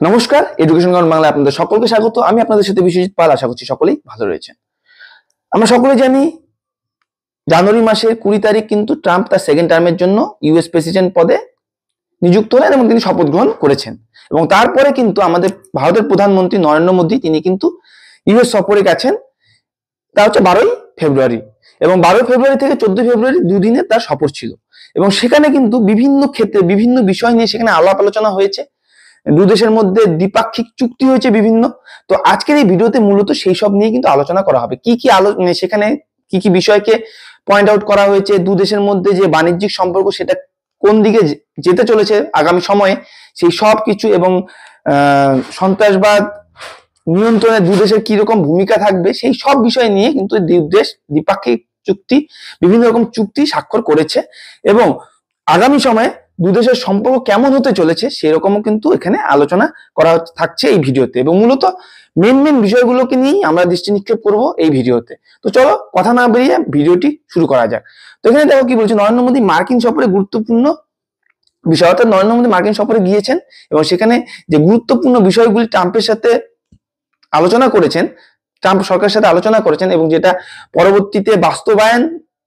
নমস্কার, education ground বাংলায় আপনাদের সকলকে স্বাগত। আমি আপনাদের সাথে বিশ্বজিৎ পাল। আশা করছি সকলেই ভালো রয়েছেন। আমরা সকলে জানি জানুয়ারি মাসের 20 তারিখ কিন্তু ট্রাম্প তার সেকেন্ড টার্মের জন্য ইউএস প্রেসিডেন্ট পদে নিযুক্ত হলেন এবং তিনি শপথ গ্রহণ করেছেন। এবং তারপরে কিন্তু আমাদের ভারতের প্রধানমন্ত্রী নরেন্দ্র মোদী তিনি কিন্তু ইউএস সফরে গেছেন। তা হচ্ছে 12ই ফেব্রুয়ারি, এবং 12 ফেব্রুয়ারি থেকে 14 ফেব্রুয়ারি দুদিনে তার সফর ছিল। এবং সেখানে কিন্তু বিভিন্ন ক্ষেত্রে বিভিন্ন বিষয় নিয়ে সেখানে আলাপ আলোচনা হয়েছে। দু দেশের মধ্যে দ্বিপাক্ষিক চুক্তি হয়েছে বিভিন্ন। তো আজকের এই ভিডিওতে মূলত সেই সব নিয়ে কিন্তু আলোচনা করা হবে। কি কি সেখানে কি কি বিষয়কে পয়েন্ট আউট করা হয়েছে, দু দেশের মধ্যে যে বাণিজ্যিক সম্পর্ক সেটা কোন দিকে যেতে চলেছে আগামী সময়ে, সেই সব কিছু, এবং সন্ত্রাসবাদ নিয়ন্ত্রণে দু দেশের কি রকম ভূমিকা থাকবে, সেই সব বিষয় নিয়ে কিন্তু দু দেশ দ্বিপাক্ষিক চুক্তি, বিভিন্ন রকম চুক্তি স্বাক্ষর করেছে। এবং আগামী সময়ে দু দেশের সম্পর্ক কেমন হতে চলেছে সেরকমও কিন্তু এখানে আলোচনা করা থাকছে এই ভিডিওতে। এবং মূলত মেন বিষয়গুলোকে নিয়েই আমরা দৃষ্টি নিক্ষেপ করবো এই ভিডিওতে। তো চলো কথা না বেরিয়ে ভিডিওটি শুরু করা যাক। তো এখানে দেখো কি বলছে, নরেন্দ্র মোদী মার্কিন সফরে গুরুত্বপূর্ণ বিষয়, অর্থাৎ নরেন্দ্র মোদী মার্কিন সফরে গিয়েছেন এবং সেখানে যে গুরুত্বপূর্ণ বিষয়গুলি ট্রাম্পের সাথে আলোচনা করেছেন, ট্রাম্প সরকারের সাথে আলোচনা করেছেন, এবং যেটা পরবর্তীতে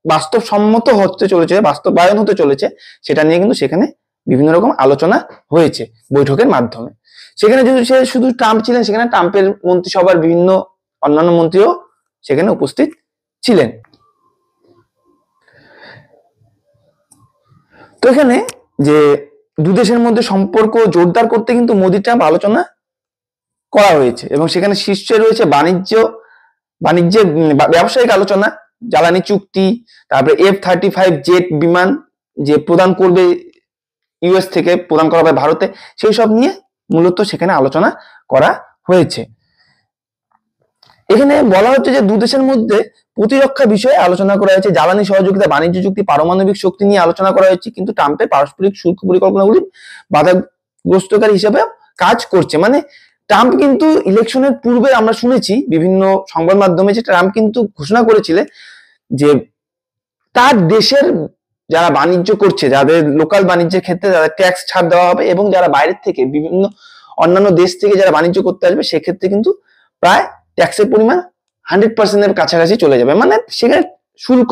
বাস্তবসম্মত হতে চলেছে, বাস্তবায়ন হতে চলেছে, সেটা নিয়ে কিন্তু সেখানে বিভিন্ন রকম আলোচনা হয়েছে বৈঠকের মাধ্যমে। সেখানে যদি সে শুধু ট্রাম্প ছিলেন, সেখানে ট্রাম্পের মন্ত্রিসভার বিভিন্ন অন্যান্য মন্ত্রীও সেখানে উপস্থিত ছিলেন। তো এখানে যে দু দেশের মধ্যে সম্পর্ক জোরদার করতে কিন্তু মোদি ট্রাম্প আলোচনা করা হয়েছে, এবং সেখানে শীর্ষে রয়েছে বাণিজ্যের ব্যবসায়িক আলোচনা, জ্বালানি চুক্তি, তারপরে F-35 জেট বিমান যে প্রদান করবে ইউএস থেকে, প্রদান করা হবে ভারতে, সেই সব নিয়ে মূলত সেখানে আলোচনা করা হয়েছে। এখানে বলা হচ্ছে যে দু দেশের মধ্যে প্রতিরক্ষা বিষয়ে আলোচনা করা হয়েছে, জ্বালানি সহযোগিতা, বাণিজ্য চুক্তি, পারমাণবিক শক্তি নিয়ে আলোচনা করা হয়েছে। কিন্তু ট্রাম্পের পারস্পরিক শুল্ক পরিকল্পনাগুলি বাধাগ্রস্তকারী হিসেবে কাজ করছে। মানে ট্রাম্প কিন্তু ইলেকশনের পূর্বে আমরা শুনেছি বিভিন্ন সংবাদ মাধ্যমে যে ট্রাম্প কিন্তু ঘোষণা করেছিলেন যে তার দেশের যারা বাণিজ্য করছে, যাদের লোকাল বাণিজ্যের ক্ষেত্রে যাদের ট্যাক্স ছাড় দেওয়া হবে, এবং যারা বাইরের থেকে বিভিন্ন অন্যান্য দেশ থেকে যারা বাণিজ্য করতে আসবে সেক্ষেত্রে কিন্তু প্রায় ট্যাক্সের পরিমাণ 100% এর কাছাকাছি চলে যাবে। মানে সেখানে শুল্ক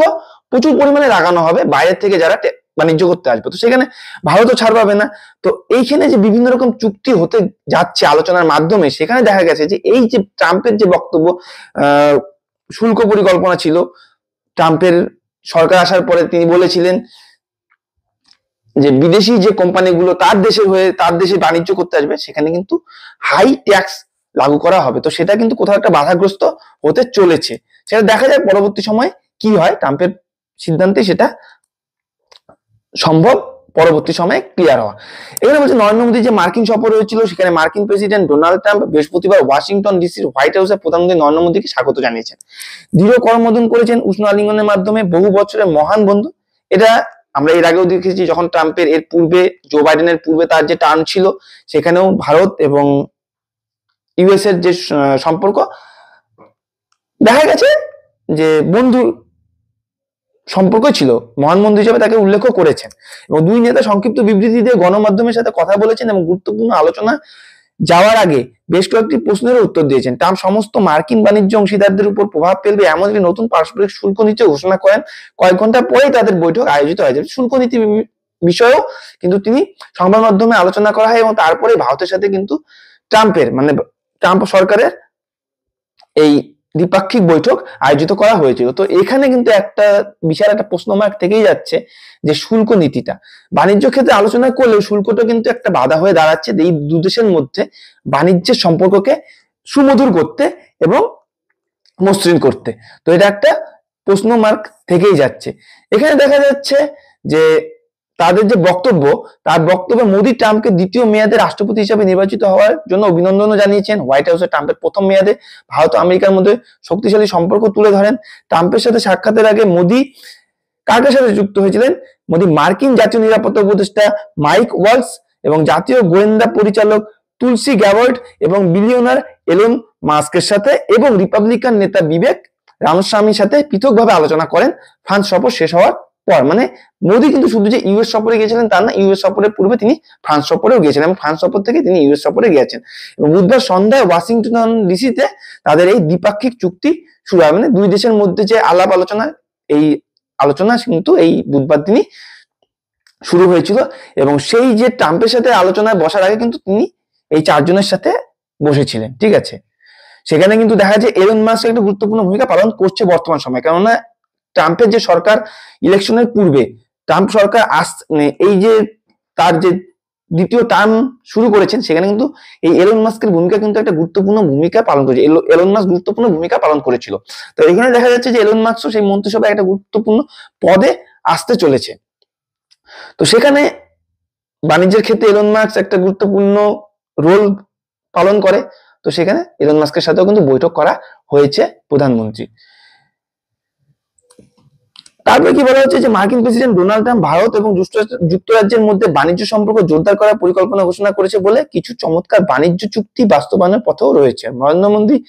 প্রচুর পরিমাণে লাগানো হবে বাইরের থেকে যারা বাণিজ্য করতে আসবে। তো সেখানে ভারতও ছাড় পাবে না। তো এইখানে যে বিভিন্ন রকম চুক্তি হতে যাচ্ছে আলোচনার মাধ্যমে, সেখানে দেখা গেছে যে এই যে ট্রাম্পের যে বক্তব্য, শুল্ক পরিকল্পনা ছিল ট্রাম্পের সরকার আসার পরে, তিনি বলেছিলেন যে বিদেশি যে কোম্পানিগুলো তার দেশে বাণিজ্য করতে আসবে সেখানে কিন্তু হাই ট্যাক্স লাগু করা হবে। তো সেটা কিন্তু কোথাও একটা বাধাগ্রস্ত হতে চলেছে। সেটা দেখা যায় পরবর্তী সময় কি হয়, ট্রাম্পের সিদ্ধান্তে সেটা সম্ভব পরবর্তী সময়ে ক্লিয়ার হওয়া। এখানে বলছে নরেন্দ্র মোদী যে মার্কিন সফর হয়েছিল, সেখানে মার্কিন প্রেসিডেন্ট ডোনাল্ড ট্রাম্প বৃহস্পতিবার ওয়াশিংটন ডিসির হোয়াইট হাউসে প্রধানমন্ত্রী নরেন্দ্র মোদীকে স্বাগত জানিয়েছেন। দৃঢ় করমর্দন করেছেন উষ্ণ আলিঙ্গনের মাধ্যমে, বহু বছরের মহান বন্ধু। এটা আমরা এর আগেও দেখেছি, যখন ট্রাম্পের এর পূর্বে জো বাইডেনের পূর্বে তার যে টার্ম ছিল, সেখানেও ভারত এবং ইউএস এর যে সম্পর্ক দেখা গেছে যে বন্ধু সম্পর্ক ছিল, মহান বন্ধু হিসেবে তাকে উল্লেখ করেছেন। এবং দুই নেতা সংক্ষিপ্ত বিবৃতি দিয়ে গণমাধ্যমের সাথে কথা বলেছেন এবং গুরুত্বপূর্ণ আলোচনা যাওয়ার আগে বেশ কয়েকটি প্রশ্নের উত্তর দিয়েছেন। ট্রাম্প সমস্ত মার্কিন বাণিজ্য অংশীদারদের উপর প্রভাব ফেলবে এমন একটি নতুন পারস্পরিক শুল্ক নীতি ঘোষণা করেন। কয়েক ঘন্টা পরেই তাদের বৈঠক আয়োজিত হয়ে যাবে। শুল্ক নীতি বিষয়েও কিন্তু তিনি সংবাদ মাধ্যমে আলোচনা করা হয়, এবং তারপরে ভারতের সাথে কিন্তু ট্রাম্প সরকারের এই দ্বিপাক্ষিক বৈঠক আয়োজিত করা হয়েছিল। তো এখানে কিন্তু একটা বিশাল একটা প্রশ্নমার্ক থেকেই যাচ্ছে যে শুল্ক নীতিটা বাণিজ্য ক্ষেত্রে আলোচনা করলেও শুল্কটা কিন্তু একটা বাধা হয়ে দাঁড়াচ্ছে এই দু দেশের মধ্যে বাণিজ্যের সম্পর্ককে সুমধুর করতে এবং মসৃণ করতে। তো এটা একটা প্রশ্নমার্ক থেকেই যাচ্ছে। এখানে দেখা যাচ্ছে যে তাদের যে বক্তব্য, তার বক্তব্যে মোদী ট্রাম্পকে দ্বিতীয় মেয়াদে রাষ্ট্রপতি হিসেবে নির্বাচিত হওয়ার জন্য অভিনন্দনও জানিয়েছেন। হোয়াইট হাউসে ট্রাম্পের প্রথম মেয়াদে ভারত ও আমেরিকার মধ্যে শক্তিশালী সম্পর্ক তুলে ধরেন। ট্রাম্পের সাথে সাক্ষাতের আগে মোদী কার সাথে যুক্ত হয়েছিলেন? মোদী মার্কিন জাতীয় নিরাপত্তা উপদেষ্টা মাইক ওয়ালস এবং জাতীয় গোয়েন্দা পরিচালক তুলসি গ্যাবার্ড এবং বিলিয়নার এলন মাস্কের সাথে, এবং রিপাবলিকান নেতা বিবেক রামস্বামীর সাথে পৃথকভাবে আলোচনা করেন ফ্রান্স সফর শেষ হওয়ার পর, মানে মোদী কিন্তু শুধু যে ইউএস সফরে গিয়েছিলেন তা না, ইউএস সফরের পূর্বে তিনি ফ্রান্স সফরেও গিয়েছিলেন এবং ফ্রান্স সফর থেকে তিনি ইউএস সফরে গিয়েছেন এবং বুধবার সন্ধ্যায় ওয়াশিংটন ডিসিতে তাদের এই দ্বিপাক্ষিক চুক্তি শুরু হয়। মানে দুই দেশের মধ্যে যে আলাপ আলোচনা, এই আলোচনা কিন্তু এই বুধবার দিনই শুরু হয়েছিল এবং সেই যে ট্রাম্পের সাথে আলোচনায় বসার আগে কিন্তু তিনি এই চারজনের সাথে বসেছিলেন, ঠিক আছে। সেখানে কিন্তু দেখা যায় এলন মাস্ক একটা গুরুত্বপূর্ণ ভূমিকা পালন করছে বর্তমান সময়ে, কেননা ট্রাম্পের যে সরকার ইলেকশনের পূর্বে ট্রাম্প সরকার এই যে তার যে দ্বিতীয় টার্ম শুরু করেছেন, সেখানে কিন্তু এই এলন মাস্কের ভূমিকা কিন্তু একটা গুরুত্বপূর্ণ ভূমিকা পালন করেছে। এলন মাস্ক গুরুত্বপূর্ণ ভূমিকা পালন করেছিল। তো এখানে দেখা যাচ্ছে যে এলন মাস্কও সেই মন্ত্রিসভায় একটা গুরুত্বপূর্ণ পদে আসতে চলেছে। তো সেখানে বাণিজ্যের ক্ষেত্রে এলন মাস্ক একটা গুরুত্বপূর্ণ রোল পালন করে। তো সেখানে এলন মাস্কের সাথেও কিন্তু বৈঠক করা হয়েছে প্রধানমন্ত্রী। তারপরে কি বলা হচ্ছে যে মার্কিন প্রেসিডেন্ট ডোনাল্ড ট্রাম্প ভারত এবং যুক্তরাজ্যের মধ্যে বাণিজ্য সম্পর্ক জোরদার করার পরিকল্পনা ঘোষণা করেছে বলে কিছু চমৎকার বাণিজ্য চুক্তি বাস্তবায়নের পথেও রয়েছে। নরেন্দ্র মোদীর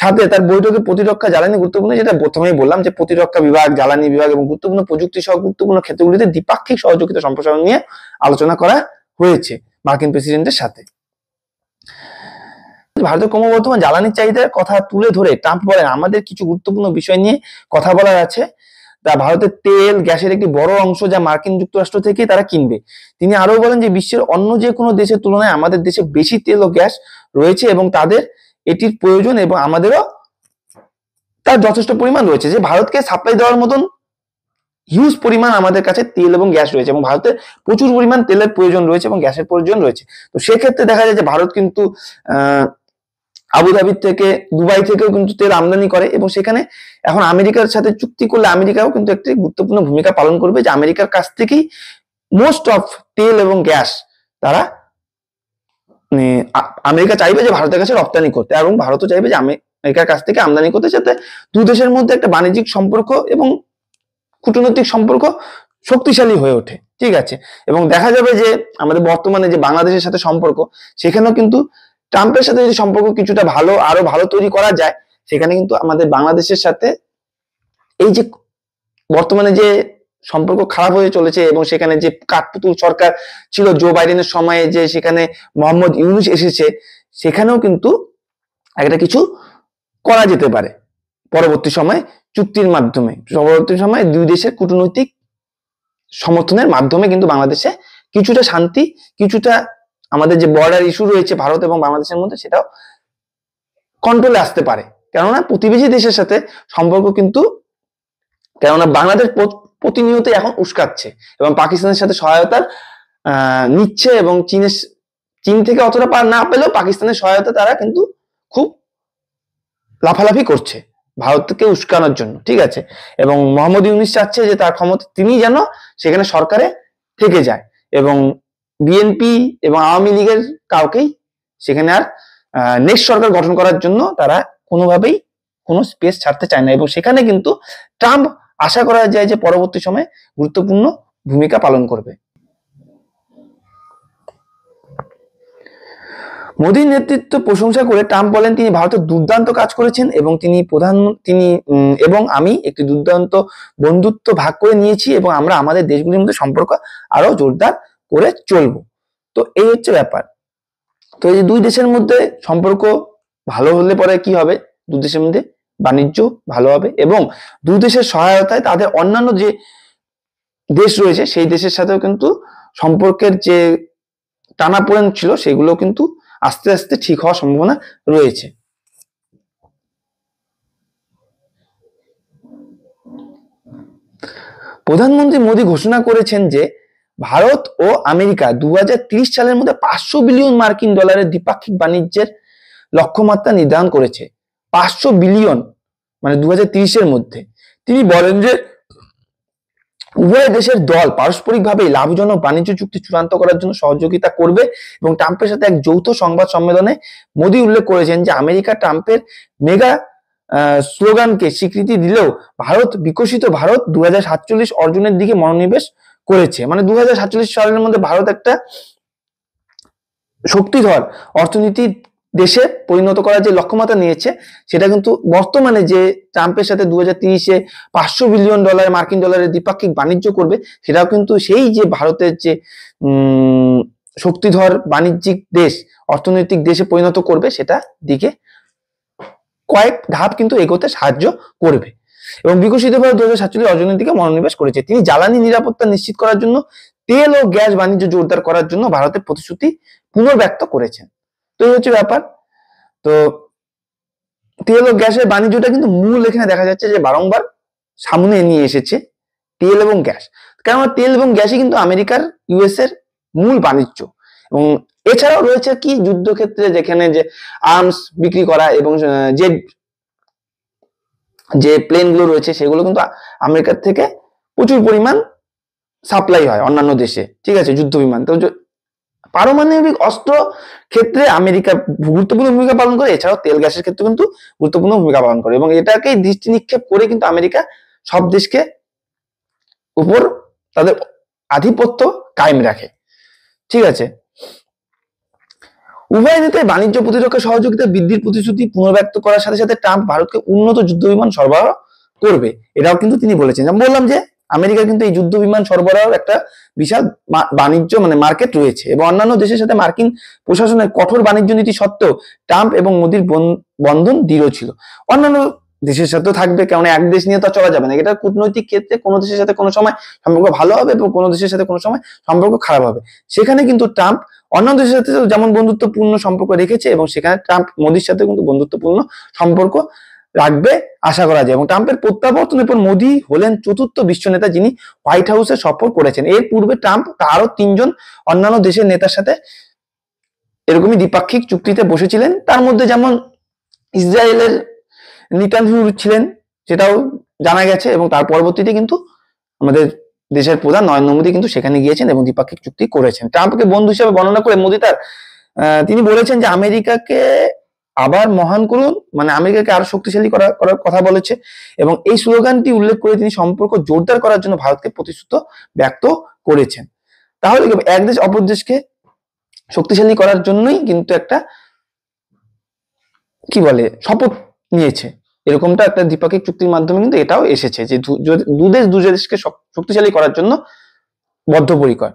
সাথে তার বৈঠকে প্রতিরক্ষা, জ্বালানি গুরুত্বপূর্ণ, যেটা প্রথমেই বললাম যে প্রতিরক্ষা বিভাগ, জ্বালানি বিভাগ এবং গুরুত্বপূর্ণ প্রযুক্তি সহ গুরুত্বপূর্ণ ক্ষেত্রগুলিতে দ্বিপাক্ষিক সহযোগিতা সম্প্রসারণ নিয়ে আলোচনা করা হয়েছে মার্কিন প্রেসিডেন্টের সাথে। ভারতের ক্রমবর্ধমান জ্বালানির চাহিদার কথা তুলে ধরে ট্রাম্প বলেন, আমাদের কিছু গুরুত্বপূর্ণ বিষয় নিয়ে কথা বলার আছে। তা ভারতের তেল, গ্যাসের একটি বড় অংশ যা মার্কিন যুক্তরাষ্ট্র থেকে তারা কিনবে। তিনি আরো বলেন যে বিশ্বের অন্য যে কোনো দেশের তুলনায় আমাদের দেশে বেশি তেল ও গ্যাস রয়েছে এবং তাদের এটির প্রয়োজন এবং আমাদেরও তার যথেষ্ট পরিমাণ রয়েছে, যে ভারতকে সাপ্লাই দেওয়ার মতন হিউজ পরিমাণ আমাদের কাছে তেল এবং গ্যাস রয়েছে এবং ভারতের প্রচুর পরিমাণ তেলের প্রয়োজন রয়েছে এবং গ্যাসের প্রয়োজন রয়েছে। তো সেক্ষেত্রে দেখা যায় যে ভারত কিন্তু আবুধাবি থেকে, দুবাই থেকেও কিন্তু তেল আমদানি করে এবং সেখানে এখন আমেরিকার সাথে চুক্তি করলে আমেরিকাও কিন্তু একটি গুরুত্বপূর্ণ ভূমিকা পালন করবে, যে আমেরিকার কাছ থেকেই মোস্ট অফ তেল এবং গ্যাস তারা আমেরিকা চাইবে যে ভারতের কাছে রপ্তানি করতে এবং ভারতও চাইবে যে আমেরিকার কাছ থেকে আমদানি করতে, যাতে দুই দেশের মধ্যে একটা বাণিজ্যিক সম্পর্ক এবং কূটনৈতিক সম্পর্ক শক্তিশালী হয়ে ওঠে, ঠিক আছে। এবং দেখা যাবে যে আমাদের বর্তমানে যে বাংলাদেশের সাথে সম্পর্ক, সেখানেও কিন্তু ট্রাম্পের সাথে যদি সম্পর্ক কিছুটা ভালো, আরো ভালো তৈরি করা যায়, সেখানে কিন্তু আমাদের বাংলাদেশের সাথে এই যে বর্তমানে যে সম্পর্ক খারাপ হয়ে চলেছে এবং সেখানে যে কাঠপুতুল সরকার ছিল জো বাইডেনের সময়ে, যে সেখানে মোহাম্মদ ইউনূস এসেছে, সেখানেও কিন্তু একটা কিছু করা যেতে পারে পরবর্তী সময়ে চুক্তির মাধ্যমে। পরবর্তী সময়ে দুই দেশের কূটনৈতিক সমর্থনের মাধ্যমে কিন্তু বাংলাদেশে কিছুটা শান্তি, কিছুটা আমাদের যে বর্ডার ইস্যু রয়েছে ভারত এবং বাংলাদেশের মধ্যে, সেটাও কন্ট্রোলে আসতে পারে। কেননা প্রতিবেশী দেশের সাথে সম্পর্ক কিন্তু, কেননা বাংলাদেশ প্রতিনিয়ত এখন উস্কাচ্ছে এবং পাকিস্তানের সাথে সহায়তার নিচ্ছে এবং চীন থেকে অতটা পার না পেলেও পাকিস্তানের সহায়তা তারা কিন্তু খুব লাফালাফি করছে ভারতকে উস্কানোর জন্য, ঠিক আছে। এবং মোহাম্মদ ইউনূস চাচ্ছে যে তার ক্ষমতা তিনি যেন সেখানে সরকারে থেকে যায় এবং বিএনপি এবং আওয়ামী লীগের কাউকেই সেখানে আর নেক্সট সরকার গঠন করার জন্য তারা কোনোভাবেই কোনো স্পেস ছাড়তে চায় না এবং সেখানে কিন্তু ট্রাম্প আশা করা যায় যে পরবর্তী সময়ে গুরুত্বপূর্ণ ভূমিকা পালন করবে। মোদীর নেতৃত্ব প্রশংসা করে ট্রাম্প বলেন, তিনি ভারতের দুর্দান্ত কাজ করেছেন এবং এবং আমি একটি দুর্দান্ত বন্ধুত্ব ভাগ করে নিয়েছি এবং আমরা আমাদের দেশগুলির মধ্যে সম্পর্ক আরো জোরদার করে চলবো। তো এই হচ্ছে ব্যাপার। তো এই দুই দেশের মধ্যে সম্পর্ক ভালো হলে পরে কি হবে, দুই দেশের মধ্যে বাণিজ্য ভালো হবে এবং দুই দেশের সহায়তায় তাদের অন্যান্য যে দেশ রয়েছে সেই দেশের সাথেও কিন্তু সম্পর্কের যে টানাপোড়েন ছিল সেগুলো কিন্তু আস্তে আস্তে ঠিক হওয়ার সম্ভাবনা রয়েছে। প্রধানমন্ত্রী মোদী ঘোষণা করেছেন যে ভারত ও আমেরিকা 2030 সালের মধ্যে 500 বিলিয়ন মার্কিন ডলারের দ্বিপাক্ষিক বাণিজ্যের লক্ষ্যমাত্রা নির্ধারণ করেছে। 500 বিলিয়ন মানে 2030-এর মধ্যে। তিনি বলেন যে উভয় দেশের দল পারস্পরিকভাবে লাভজনক বাণিজ্য চুক্তি চূড়ান্ত করার জন্য সহযোগিতা করবে এবং ট্রাম্পের সাথে এক যৌথ সংবাদ সম্মেলনে মোদী উল্লেখ করেছেন যে আমেরিকা ট্রাম্পের মেগা স্লোগানকে স্বীকৃতি দিলেও ভারত বিকশিত ভারত 2047 অর্জনের দিকে মনোনিবেশ করেছে। মানে 2047 সালের মধ্যে ভারত একটা শক্তিধর অর্থনীতি দেশে পরিণত করার যে লক্ষ্যমাত্রা নিয়েছে সেটা কিন্তু বর্তমানে যে ট্রাম্পের সাথে 2030-এ $500 বিলিয়ন মার্কিন ডলারের দ্বিপাক্ষিক বাণিজ্য করবে, সেটাও কিন্তু সেই যে ভারতের যে শক্তিধর বাণিজ্যিক দেশ, অর্থনৈতিক দেশে পরিণত করবে, সেটা দিকে কয়েক ধাপ কিন্তু এগোতে সাহায্য করবে। এবং বিকশিত ভারত 2047 অর্জনের দিকে মনোনিবেশ করেছে। তিনি জ্বালানি নিরাপত্তা নিশ্চিত করার জন্য তেল ও গ্যাস বাণিজ্য জোরদার করার জন্য ভারতের প্রতিশ্রুতি পুনর্ব্যক্ত করেছেন। তো এই হচ্ছে ব্যাপার। তো তেল ও গ্যাসের বাণিজ্যটা কিন্তু মূল এখানে দেখা যাচ্ছে যে বারংবার সামনে নিয়ে এসেছে তেল এবং গ্যাস, কেননা তেল এবং গ্যাসই কিন্তু আমেরিকার ইউএস এর মূল বাণিজ্য। এবং এছাড়াও রয়েছে কি যুদ্ধক্ষেত্রে যেখানে যে আর্মস বিক্রি করা এবং যে প্লেন গুলো রয়েছে সেগুলো কিন্তু আমেরিকার থেকে প্রচুর পরিমাণ সাপ্লাই হয় অন্যান্য দেশে, ঠিক আছে, যুদ্ধ বিমান। তো পারমাণবিক অস্ত্র ক্ষেত্রে আমেরিকা গুরুত্বপূর্ণ ভূমিকা পালন করে, এছাড়াও তেল গ্যাসের ক্ষেত্রে কিন্তু গুরুত্বপূর্ণ ভূমিকা পালন করে। এবং এটাকে দৃষ্টি নিক্ষেপ করে কিন্তু আমেরিকা সব দেশকে উপর তাদের আধিপত্য কায়েম রাখে, ঠিক আছে। উভয় নেতাই বাণিজ্য প্রতিরক্ষা সহযোগিতা বৃদ্ধির প্রতিশ্রুতি পুনর্ব্যক্ত করার সাথে সাথে ট্রাম্প ভারতকে উন্নত যুদ্ধ বিমান সরবরাহ করবে, এটাও কিন্তু তিনি বলেছেন। আমি বললাম যে আমেরিকার কিন্তু এই যুদ্ধ বিমান সরবরাহের একটা বিশাল বাণিজ্য মার্কেট রয়েছে। এবং অন্যান্য দেশের সাথে মার্কিন প্রশাসনের কঠোর বাণিজ্য নীতি সত্ত্বেও ট্রাম্প এবং মোদির বন্ধন দৃঢ় ছিল। অন্যান্য দেশের সাথেও থাকবে, কারণ এক দেশ নিয়ে তো চলা যাবে না। এটা কূটনৈতিক ক্ষেত্রে কোনো দেশের সাথে কোনো সময় সম্পর্ক ভালো হবে এবং কোনো দেশের সাথে কোনো সময় সম্পর্ক খারাপ হবে। সেখানে কিন্তু ট্রাম্প অন্যান্য দেশের সাথে যেমন বন্ধুত্বপূর্ণ সম্পর্ক রেখেছে, এবং সেখানে ট্রাম্প মোদির সাথে কিন্তু বন্ধুত্বপূর্ণ সম্পর্ক রাখবে আশা করা যায়। এবং ট্রাম্পের প্রত্যাবর্তনের পর মোদি হলেন চতুর্থ বিশ্ব নেতা যিনি হোয়াইট হাউসে সফর করেছেন। এর পূর্বে ট্রাম্প আরো 3জন অন্যান্য দেশের নেতার সাথে এরকমই দ্বিপাক্ষিক চুক্তিতে বসেছিলেন। তার মধ্যে যেমন ইসরায়েলের নেতানিয়াহু ছিলেন, সেটাও জানা গেছে। এবং তার পরবর্তীতে কিন্তু আমাদের দেশের প্রধান নরেন্দ্র মোদী কিন্তু সেখানে গিয়েছেন এবং দ্বিপাক্ষিক চুক্তি করেছেন। ট্রাম্পকে বন্ধু হিসেবে বর্ণনা করে মোদী তিনি বলেছেন যে আমেরিকাকে আবার মহান করুন, আমেরিকাকে আরো শক্তিশালী করার কথা বলেছে। এবং এই স্লোগানটি উল্লেখ করে তিনি সম্পর্ক জোরদার করার জন্য ভারতকে প্রতিশ্রুত ব্যক্ত করেছেন। তাহলে এক দেশ অপর দেশকে শক্তিশালী করার জন্যই কিন্তু একটা কি বলে শপথ নিয়েছে, এরকমটা একটা দ্বিপাক্ষিক চুক্তির মাধ্যমে কিন্তু এটাও এসেছে যে দু দেশকে শক্তিশালী করার জন্য বদ্ধপরিকর।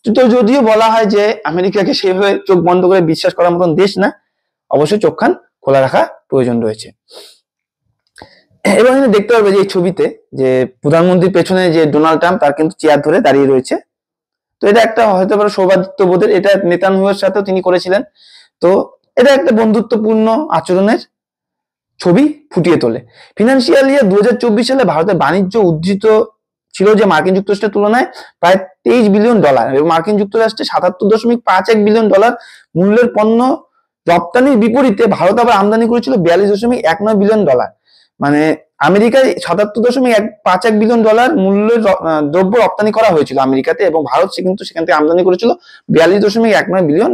তো যদিও বলা হয় যে আমেরিকাকে সেভাবে চোখ বন্ধ করে বিশ্বাস করার মতন দেশ না, অবশ্যই চোখ কান খোলা রাখা প্রয়োজন রয়েছে। এবং এখানে দেখতে পারবে যে এই ছবিতে যে প্রধানমন্ত্রীর পেছনে যে ডোনাল্ড ট্রাম্প তার কিন্তু চেয়ার ধরে দাঁড়িয়ে রয়েছে। তো এটা একটা হয়তো পারে সৌভাগ্যবোধের, এটা নেতানিয়াহুর সাথেও তিনি করেছিলেন। তো এটা একটা বন্ধুত্বপূর্ণ আচরণের ছবি ফুটিয়ে তোলে। ফিনান্সিয়াল ইয়ার 2024 সালে ভারতের বাণিজ্য উদ্ধৃত ছিল যে মার্কিন যুক্তরাষ্ট্রের তুলনায় প্রায় $23 বিলিয়ন, এবং মার্কিন যুক্তরাষ্ট্রে $77.51 বিলিয়ন মূল্যের পণ্য রপ্তানির বিপরীতে ভারত আবার আমদানি করেছিল $42.19 বিলিয়ন। আমেরিকায় $77.51 বিলিয়ন মূল্যের দ্রব্য রপ্তানি করা হয়েছিল আমেরিকাতে, এবং ভারত কিন্তু সেখান থেকে আমদানি করেছিল $42.19 বিলিয়ন।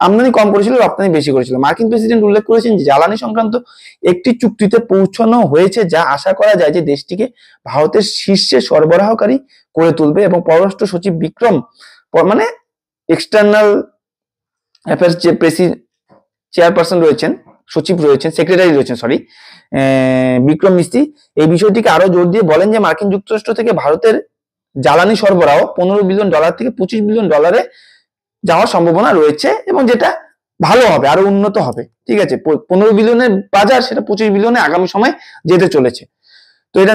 আমদানি কম করেছিল, রপ্তানি বেশি করেছিল। মার্কিন প্রেসিডেন্ট উল্লেখ করেছেন যে জ্বালানি সংক্রান্ত একটি চুক্তিতে পৌঁছানো হয়েছে, যা আশা করা যায় যে দেশটিকে ভারতের শীর্ষে সরবরাহকারী করে তুলবে। এবং পররাষ্ট্র সচিব বিক্রম এক্সটার্নাল অ্যাফেয়ার্স যে চেয়ারপারসন রয়েছেন, সচিব রয়েছেন, সেক্রেটারি রয়েছেন বিক্রম মিস্ত্রি এই বিষয়টিকে আরো জোর দিয়ে বলেন যে মার্কিন যুক্তরাষ্ট্র থেকে ভারতের জ্বালানি সরবরাহ $15 বিলিয়ন থেকে $25 বিলিয়ন যাওয়ার সম্ভাবনা রয়েছে, এবং যেটা ভালো হবে, আরো উন্নত হবে, ঠিক আছে। 15 বিলিয়নের বাজার সেটা 25 বিলিয়নে আগামী সময় যেতে চলেছে। তো এটা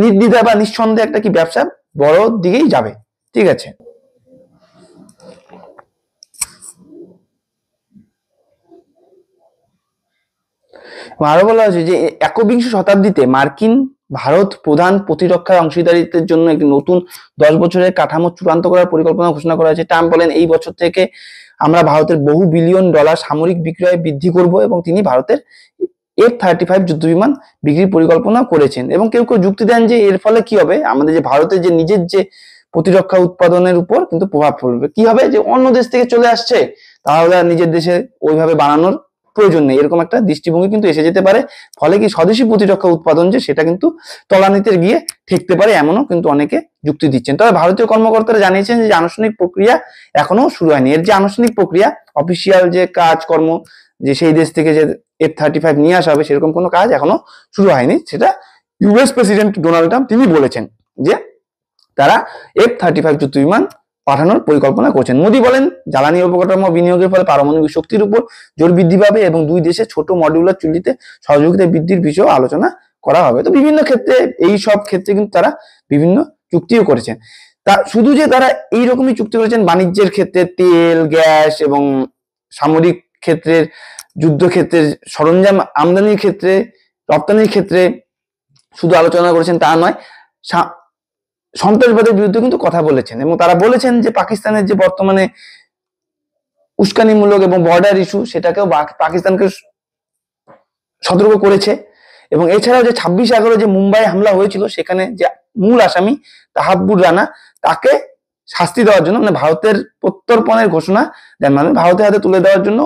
নির্দ্বিধা বা নিঃসন্দেহে একটা কি ব্যবসা বড় দিকেই যাবে, ঠিক আছে। আরো বলা হয়েছে যে একবিংশ শতাব্দীতে মার্কিন ভারত প্রধান প্রতিরক্ষা অংশীদারিত্বের জন্য একটি নতুন 10 বছরের কাঠামো চূড়ান্ত করার পরিকল্পনা ঘোষণা করা হয়েছে। ট্রাম্প বলেন এই বছর থেকে আমরা ভারতের বহু বিলিয়ন ডলার সামরিক বিক্রয় বৃদ্ধি করব, এবং তিনি ভারতের F-35 যুদ্ধবিমান বিক্রির পরিকল্পনা করেছেন। এবং কেউ কেউ যুক্তি দেন যে এর ফলে কি হবে, আমাদের যে ভারতের যে নিজের যে প্রতিরক্ষা উৎপাদনের উপর কিন্তু প্রভাব পড়বে। কি হবে, যে অন্য দেশ থেকে চলে আসছে, তাহলে নিজের দেশে ওইভাবে বানানোর প্রয়োজন নেই, এরকম একটা দৃষ্টিভঙ্গি কিন্তু এসে যেতে পারে। ফলে কি স্বদেশি প্রতিরক্ষা উৎপাদন যে সেটা কিন্তু তলানিতে গিয়ে ঠেকতে পারে, এমনও কিন্তু অনেকে যুক্তি দিচ্ছেন। তবে ভারতীয় কর্মকর্তারা জানিয়েছেন যে আনুষ্ঠানিক প্রক্রিয়া এখনো শুরু হয়নি। এর যে আনুষ্ঠানিক প্রক্রিয়া, অফিসিয়াল যে কাজকর্ম, যে সেই দেশ থেকে যে F-35 নিয়ে আসা হবে, সেরকম কোনো কাজ এখনো শুরু হয়নি। সেটা ইউএস প্রেসিডেন্ট ডোনাল্ড ট্রাম্প তিনি বলেছেন যে তারা F-35 যুদ্ধ বিমান পাঠানোর পরিকল্পনা করছেন। মোদী বলেন, জ্বালানি অবকাঠামো বিনিয়োগের ফলে পারমাণবিক শক্তির উপর জোর বৃদ্ধি পাবে এবং দুই দেশের ছোট মডিউলার চুল্লিতে সহযোগিতা বৃদ্ধির বিষয়েও আলোচনা করা হবে। তো বিভিন্ন ক্ষেত্রে, এই সব ক্ষেত্রে কিন্তু তারা বিভিন্ন চুক্তিও করেছেন। তা শুধু যে তারা এইরকমই চুক্তি করেছেন বাণিজ্যের ক্ষেত্রে, তেল, গ্যাস এবং সামরিক ক্ষেত্রের, যুদ্ধক্ষেত্রের সরঞ্জাম আমদানির ক্ষেত্রে, রপ্তানির ক্ষেত্রে শুধু আলোচনা করেছেন তা নয়, সন্ত্রাসবাদের বিরুদ্ধে কিন্তু কথা বলেছেন। এবং তারা বলেছেন যে পাকিস্তানের যে বর্তমানে উস্কানিমূলক এবং বর্ডার ইস্যু, সেটাকেও পাকিস্তানকে সতর্ক করেছে। এবং এছাড়াও যে 26/11 যে মুম্বাই হামলা হয়েছিল, সেখানে যে মূল আসামি তাহাব্বুর রানা, তাকে শাস্তি দেওয়ার জন্য, মানে ভারতের প্রত্যর্পণের ঘোষণা দেন, মানে ভারতের হাতে তুলে দেওয়ার জন্য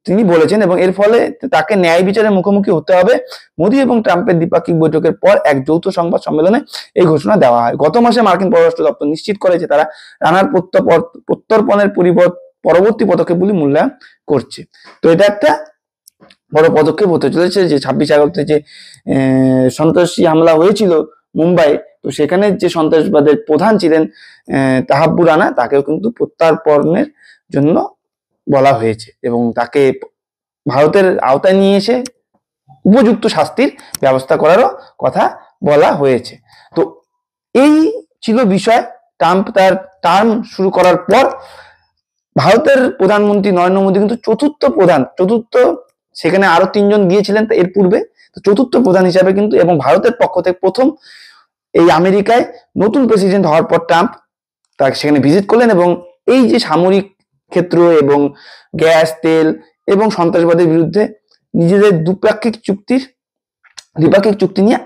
তিনি বলেছেন। এবং এর ফলে তাকে ন্যায় বিচারের মুখোমুখি হতে হবে। মোদী এবং ট্রাম্পের দ্বিপাক্ষিক বৈঠকের পর এক যৌথ সংবাদ সম্মেলনে এই ঘোষণা দেওয়া হয়। গত মাসে মার্কিন পররাষ্ট্র দপ্তর নিশ্চিত করে যে তারা রানার প্রত্যর্পণের পরবর্তী পদক্ষেপগুলি মূল্যায়ন করছে। তো এটা একটা বড় পদক্ষেপ হতে চলেছে যে 26/11 যে সন্ত্রাসী হামলা হয়েছিল মুম্বাই, তো সেখানে যে সন্ত্রাসবাদের প্রধান ছিলেন তাহাব্বুর রানা, তাকেও কিন্তু প্রত্যর্পণের জন্য বলা হয়েছে এবং তাকে ভারতের আওতায় নিয়ে এসে উপযুক্ত শাস্তির ব্যবস্থা করারও কথা বলা হয়েছে। তো এই ছিল বিষয়। ট্রাম্প তার টার্ম শুরু করার পর ভারতের প্রধানমন্ত্রী নরেন্দ্র মোদী কিন্তু চতুর্থ, সেখানে আরো 3 জন গিয়েছিলেন এর পূর্বে, তো চতুর্থ প্রধান হিসাবে কিন্তু, এবং ভারতের পক্ষ থেকে প্রথম এই আমেরিকায় নতুন প্রেসিডেন্ট হওয়ার পর ট্রাম্প তাকে সেখানে ভিজিট করলেন এবং এই যে সামরিক ক্ষেত্র এবং গ্যাস, তেল এবং সন্ত্রাসবাদের বিরুদ্ধে নিজেদের দ্বিপাক্ষিক চুক্তি নিয়ে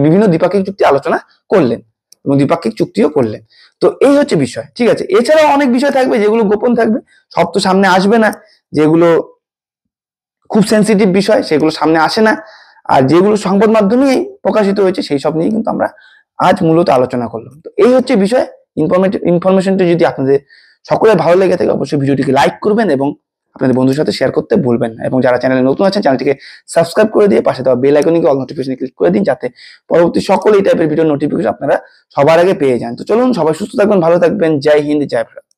বিভিন্ন দ্বিপাক্ষিক চুক্তি আলোচনা করলেন এবং দ্বিপাক্ষিক চুক্তিও করলেন। তো এই হচ্ছে বিষয়, ঠিক আছে। এছাড়াও অনেক বিষয় থাকবে যেগুলো গোপন থাকবে, সব তো সামনে আসবে না। যেগুলো খুব সেন্সিটিভ বিষয় সেগুলো সামনে আসে না, আর যেগুলো সংবাদ মাধ্যমেই প্রকাশিত হয়েছে সেই সব নিয়ে কিন্তু আমরা আজ মূলত আলোচনা করলাম। তো এই হচ্ছে বিষয়। ইনফরমেশনটি যদি আপনাদের সকলের ভালো লেগে থাকে, অবশ্যই ভিডিওটিকে লাইক করবেন এবং আপনাদের বন্ধুর সাথে শেয়ার করতে ভুলবেন না। এবং যারা চ্যানেলে নতুন আছেন, চ্যানেলটিকে সাবস্ক্রাইব করে দিয়ে পাশে দেওয়া বেল আইকনে অল নোটিফিকেশনে ক্লিক করে দিন, যাতে পরবর্তী সকল এই টাইপের ভিডিও নোটিফিকেশন আপনারা সবার আগে পেয়ে যান। তো চলুন, সবাই সুস্থ থাকবেন, ভালো থাকবেন। জয় হিন্দ, জয় ভারত।